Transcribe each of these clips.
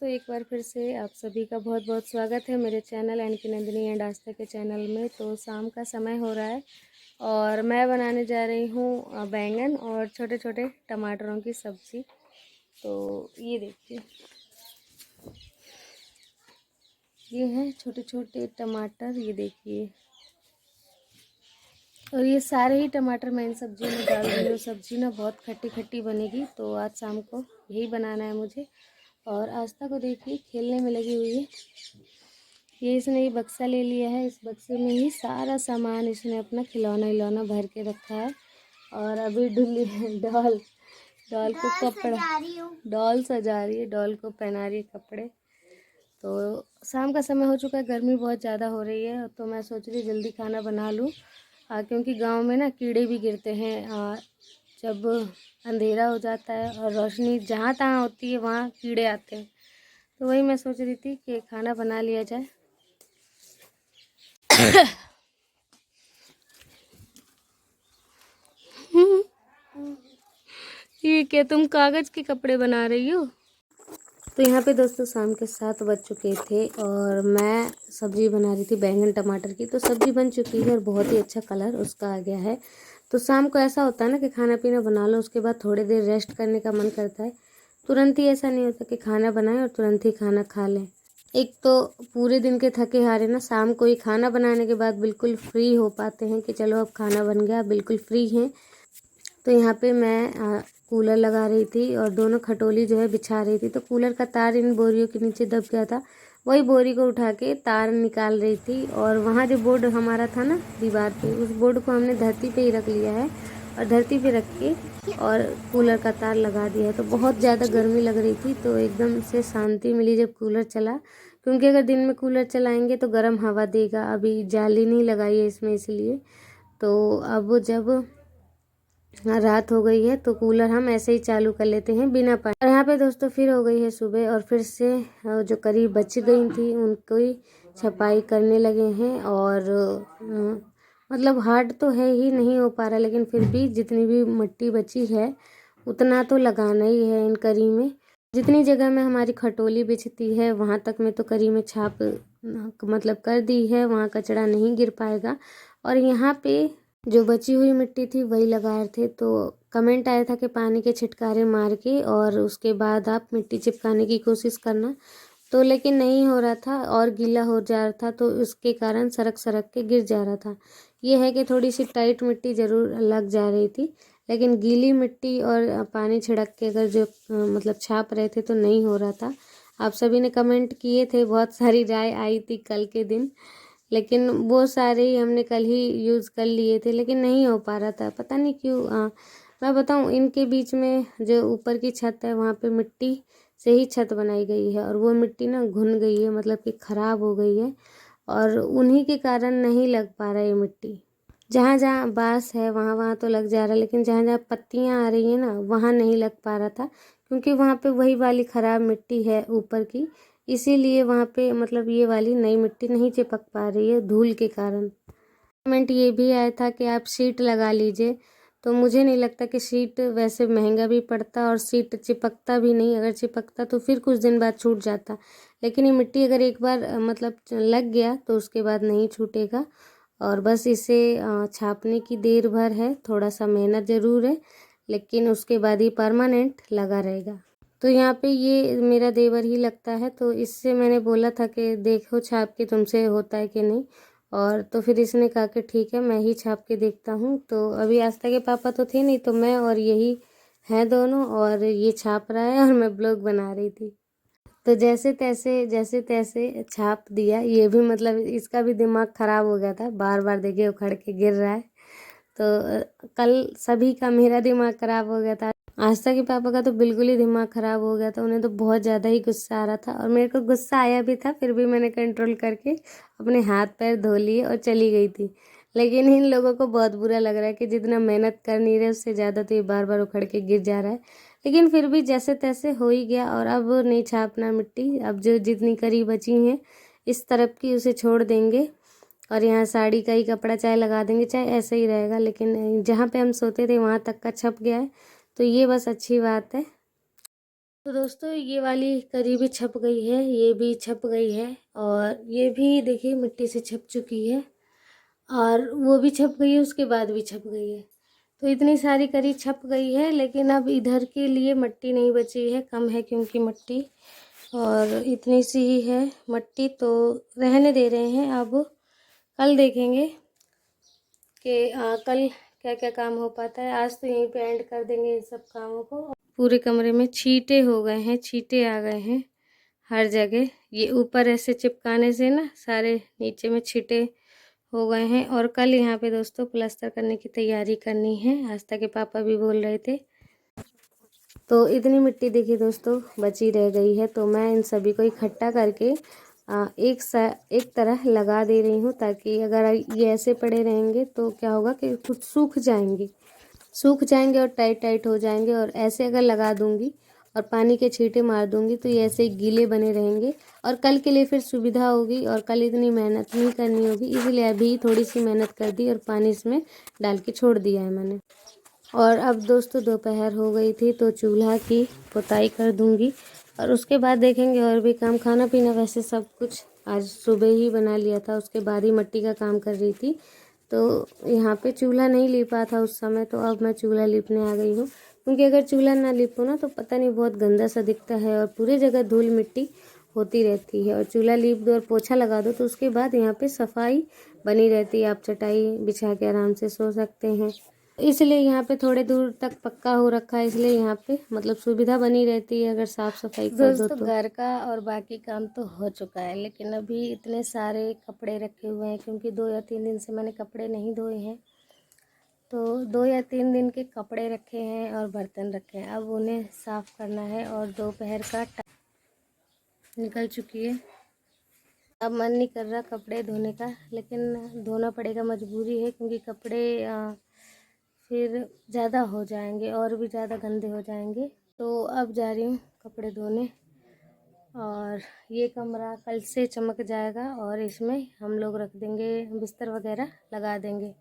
दोस्तों, एक बार फिर से आप सभी का बहुत बहुत स्वागत है मेरे चैनल यानी कि नंदिनी एंड आस्था के चैनल में। तो शाम का समय हो रहा है और मैं बनाने जा रही हूँ बैंगन और छोटे छोटे टमाटरों की सब्ज़ी। तो ये देखिए, ये हैं छोटे छोटे टमाटर, ये देखिए। और ये सारे ही टमाटर मैं इन सब्जियों में डाल रही हूँ। सब्ज़ी ना बहुत खट्टी खट्टी बनेगी, तो आज शाम को यही बनाना है मुझे। और आस्था को देखिए खेलने में लगी हुई है। ये इसने ये बक्सा ले लिया है, इस बक्से में ही सारा सामान इसने अपना खिलौना भर के रखा है। और अभी डॉल डॉल को कपड़ा डॉल सजा रही है, डॉल को पहना रही है कपड़े। तो शाम का समय हो चुका है, गर्मी बहुत ज़्यादा हो रही है, तो मैं सोच रही जल्दी खाना बना लूँ। क्योंकि गांव में ना कीड़े भी गिरते हैं। जब अंधेरा हो जाता है और रोशनी जहाँ तहाँ होती है वहाँ कीड़े आते हैं। तो वही मैं सोच रही थी कि खाना बना लिया जाए। ये क्या, तुम कागज़ के कपड़े बना रही हो? तो यहाँ पे दोस्तों शाम के 7 बज चुके थे और मैं सब्ज़ी बना रही थी बैंगन टमाटर की। तो सब्ज़ी बन चुकी है और बहुत ही अच्छा कलर उसका आ गया है। तो शाम को ऐसा होता है ना कि खाना पीना बना लो, उसके बाद थोड़ी देर रेस्ट करने का मन करता है। तुरंत ही ऐसा नहीं होता कि खाना बनाएं और तुरंत ही खाना खा लें। एक तो पूरे दिन के थके हारे ना शाम को ही खाना बनाने के बाद बिल्कुल फ्री हो पाते हैं कि चलो अब खाना बन गया, बिल्कुल फ्री हैं। तो यहाँ पे मैं कूलर लगा रही थी और दोनों खटोली जो है बिछा रही थी। तो कूलर का तार इन बोरियों के नीचे दब गया था, वही बोरी को उठा के तार निकाल रही थी। और वहाँ जो बोर्ड हमारा था ना दीवार पे, उस बोर्ड को हमने धरती पे ही रख लिया है और धरती पे रख के और कूलर का तार लगा दिया है। तो बहुत ज़्यादा गर्मी लग रही थी, तो एकदम से शांति मिली जब कूलर चला। क्योंकि अगर दिन में कूलर चलाएंगे तो गर्म हवा देगा। अभी जाली नहीं लगाई है इसमें, इसलिए। तो अब जब रात हो गई है तो कूलर हम ऐसे ही चालू कर लेते हैं बिना पानी। और यहाँ पे दोस्तों फिर हो गई है सुबह और फिर से जो करीब बच गई थी उनको ही छपाई करने लगे हैं। और मतलब हार्ड तो है ही, नहीं हो पा रहा, लेकिन फिर भी जितनी भी मिट्टी बची है उतना तो लगाना ही है इन करी में। जितनी जगह में हमारी खटोली बिछती है वहाँ तक में तो करी में छाप मतलब कर दी है, वहाँ कचरा नहीं गिर पाएगा। और यहाँ पे जो बची हुई मिट्टी थी वही लगाए थे। तो कमेंट आया था कि पानी के छिटकारे मार के और उसके बाद आप मिट्टी चिपकाने की कोशिश करना। तो लेकिन नहीं हो रहा था और गीला हो जा रहा था, तो उसके कारण सरक सरक के गिर जा रहा था। ये है कि थोड़ी सी टाइट मिट्टी ज़रूर लग जा रही थी, लेकिन गीली मिट्टी और पानी छिड़क के अगर जो मतलब छाप रहे थे तो नहीं हो रहा था। आप सभी ने कमेंट किए थे, बहुत सारी राय आई थी कल के दिन, लेकिन वो सारे ही हमने कल ही यूज़ कर लिए थे, लेकिन नहीं हो पा रहा था, पता नहीं क्यों। मैं बताऊं, इनके बीच में जो ऊपर की छत है वहाँ पे मिट्टी से ही छत बनाई गई है और वो मिट्टी ना घुन गई है, मतलब कि ख़राब हो गई है। और उन्हीं के कारण नहीं लग पा रहा है ये मिट्टी। जहाँ जहाँ बाँस है वहाँ वहाँ तो लग जा रहा है, लेकिन जहाँ जहाँ पत्तियाँ आ रही हैं ना वहाँ नहीं लग पा रहा था, क्योंकि वहाँ पे वही वाली ख़राब मिट्टी है ऊपर की, इसीलिए वहाँ पे मतलब ये वाली नई मिट्टी नहीं चिपक पा रही है धूल के कारण। कमेंट ये भी आया था कि आप शीट लगा लीजिए, तो मुझे नहीं लगता कि शीट वैसे महंगा भी पड़ता और शीट चिपकता भी नहीं। अगर चिपकता तो फिर कुछ दिन बाद छूट जाता, लेकिन ये मिट्टी अगर एक बार मतलब लग गया तो उसके बाद नहीं छूटेगा। और बस इसे छापने की देर भर है, थोड़ा सा मेहनत ज़रूर है, लेकिन उसके बाद ही परमानेंट लगा रहेगा। तो यहाँ पे ये मेरा देवर ही लगता है, तो इससे मैंने बोला था कि देखो छाप के तुमसे होता है कि नहीं। और तो फिर इसने कहा कि ठीक है मैं ही छाप के देखता हूँ। तो अभी आस्था के पापा तो थे नहीं, तो मैं और यही हैं दोनों, और ये छाप रहा है और मैं ब्लॉग बना रही थी। तो जैसे तैसे छाप दिया। ये भी मतलब इसका भी दिमाग ख़राब हो गया था, बार बार देखिए उखड़ के गिर रहा है। तो कल सभी का, मेरा दिमाग ख़राब हो गया था, आस्था के पापा का तो बिल्कुल ही दिमाग ख़राब हो गया था। उन्हें तो बहुत ज़्यादा ही गुस्सा आ रहा था और मेरे को गुस्सा आया भी था, फिर भी मैंने कंट्रोल करके अपने हाथ पैर धो लिए और चली गई थी। लेकिन इन लोगों को बहुत बुरा लग रहा है कि जितना मेहनत कर नहीं रहे उससे ज़्यादा तो ये बार बार उखड़ के गिर जा रहा है। लेकिन फिर भी जैसे तैसे हो ही गया। और अब नहीं छापना मिट्टी, अब जो जितनी करी बची हैं इस तरफ की उसे छोड़ देंगे और यहाँ साड़ी का ही कपड़ा चाहे लगा देंगे, चाहे ऐसे ही रहेगा। लेकिन जहाँ पे हम सोते थे वहाँ तक का छप गया है, तो ये बस अच्छी बात है। तो दोस्तों ये वाली करी भी छप गई है, ये भी छप गई है और ये भी देखिए मिट्टी से छप चुकी है और वो भी छप गई है, उसके बाद भी छप गई है। तो इतनी सारी करी छप गई है, लेकिन अब इधर के लिए मिट्टी नहीं बची है, कम है क्योंकि मिट्टी और इतनी सी ही है मिट्टी, तो रहने दे रहे हैं। अब कल देखेंगे कि कल क्या क्या काम हो पाता है। आज तो यहीं पे एंड कर देंगे इन सब कामों को। पूरे कमरे में छींटे हो गए हैं, छींटे आ गए हैं हर जगह। ये ऊपर ऐसे चिपकाने से ना सारे नीचे में छींटे हो गए हैं। और कल यहाँ पे दोस्तों प्लास्टर करने की तैयारी करनी है, आस्था के पापा भी बोल रहे थे। तो इतनी मिट्टी देखिए दोस्तों बची रह गई है, तो मैं इन सभी को इकट्ठा करके एक तरह लगा दे रही हूँ, ताकि अगर ये ऐसे पड़े रहेंगे तो क्या होगा कि कुछ सूख जाएंगे और टाइट टाइट हो जाएंगे। और ऐसे अगर लगा दूंगी और पानी के छींटे मार दूंगी तो ये ऐसे गीले बने रहेंगे और कल के लिए फिर सुविधा होगी और कल इतनी मेहनत नहीं करनी होगी। इसलिए अभी थोड़ी सी मेहनत कर दी और पानी इसमें डाल के छोड़ दिया है मैंने। और अब दोस्तों दोपहर हो गई थी, तो चूल्हा की पुताई कर दूंगी और उसके बाद देखेंगे और भी काम। खाना पीना वैसे सब कुछ आज सुबह ही बना लिया था, उसके बाद ही मिट्टी का काम कर रही थी। तो यहाँ पे चूल्हा नहीं लिपा था उस समय, तो अब मैं चूल्हा लिपने आ गई हूँ, क्योंकि अगर चूल्हा ना लिपो ना तो पता नहीं बहुत गंदा सा दिखता है और पूरी जगह धूल मिट्टी होती रहती है। और चूल्हा लीप दो और पोछा लगा दो तो उसके बाद यहाँ पे सफाई बनी रहती है, आप चटाई बिछा के आराम से सो सकते हैं। इसलिए यहाँ पे थोड़े दूर तक पक्का हो रखा है, इसलिए यहाँ पे मतलब सुविधा बनी रहती है अगर साफ सफाई कर दो तो। घर का और बाकी काम तो हो चुका है, लेकिन अभी इतने सारे कपड़े रखे हुए हैं, क्योंकि 2 या 3 दिन से मैंने कपड़े नहीं धोए हैं। तो 2 या 3 दिन के कपड़े रखे हैं और बर्तन रखे हैं, अब उन्हें साफ करना है। और दोपहर का टाइम निकल चुकी है, अब मन नहीं कर रहा कपड़े धोने का, लेकिन धोना पड़ेगा, मजबूरी है, क्योंकि कपड़े फिर ज़्यादा हो जाएंगे और भी ज़्यादा गंदे हो जाएंगे। तो अब जा रही हूँ कपड़े धोने और ये कमरा कल से चमक जाएगा और इसमें हम लोग रख देंगे, बिस्तर वगैरह लगा देंगे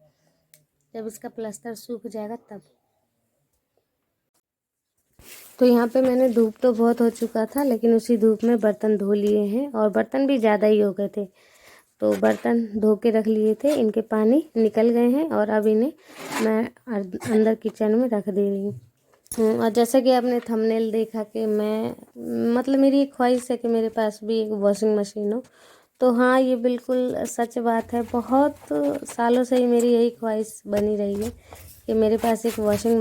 जब इसका प्लास्टर सूख जाएगा तब। तो यहाँ पे मैंने धूप तो बहुत हो चुका था, लेकिन उसी धूप में बर्तन धो लिए हैं और बर्तन भी ज़्यादा ही हो गए थे, तो बर्तन धो के रख लिए थे, इनके पानी निकल गए हैं और अब इन्हें मैं अंदर किचन में रख दे रही हूँ। और जैसा कि आपने थंबनेल देखा कि मैं मतलब मेरी एक ख्वाहिश है कि मेरे पास भी एक वॉशिंग मशीन हो, तो हाँ ये बिल्कुल सच बात है। बहुत सालों से ही मेरी यही ख्वाहिश बनी रही है कि मेरे पास एक वॉशिंग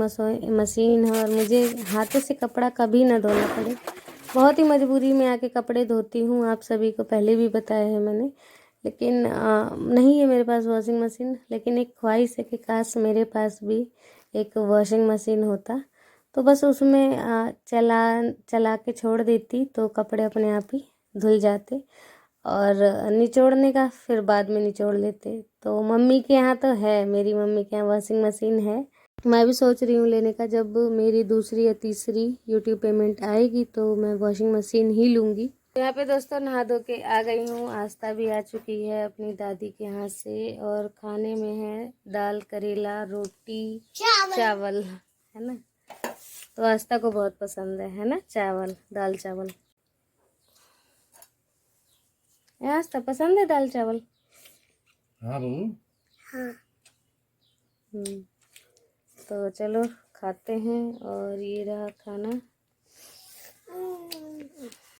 मशीन है और मुझे हाथों से कपड़ा कभी ना धोना पड़े। बहुत ही मजबूरी में आके कपड़े धोती हूँ, आप सभी को पहले भी बताया है मैंने, लेकिन नहीं है मेरे पास वॉशिंग मशीन। लेकिन एक ख्वाहिश है कि काश मेरे पास भी एक वॉशिंग मशीन होता, तो बस उसमें चला के छोड़ देती तो कपड़े अपने आप ही धुल जाते और निचोड़ने का फिर बाद में निचोड़ लेते। तो मम्मी के यहाँ तो है, मेरी मम्मी के यहाँ वॉशिंग मशीन है। मैं भी सोच रही हूँ लेने का, जब मेरी दूसरी या तीसरी यूट्यूब पेमेंट आएगी तो मैं वॉशिंग मशीन ही लूँगी। यहाँ पे दोस्तों नहा धो के आ गई हूँ, आस्था भी आ चुकी है अपनी दादी के यहाँ से और खाने में है दाल करेला रोटी चावल है ना। तो आस्था को बहुत पसंद है ना चावल, दाल चावल। आस्था पसंद है दाल चावल? हाँ बहू हाँ। तो चलो खाते हैं और ये रहा खाना।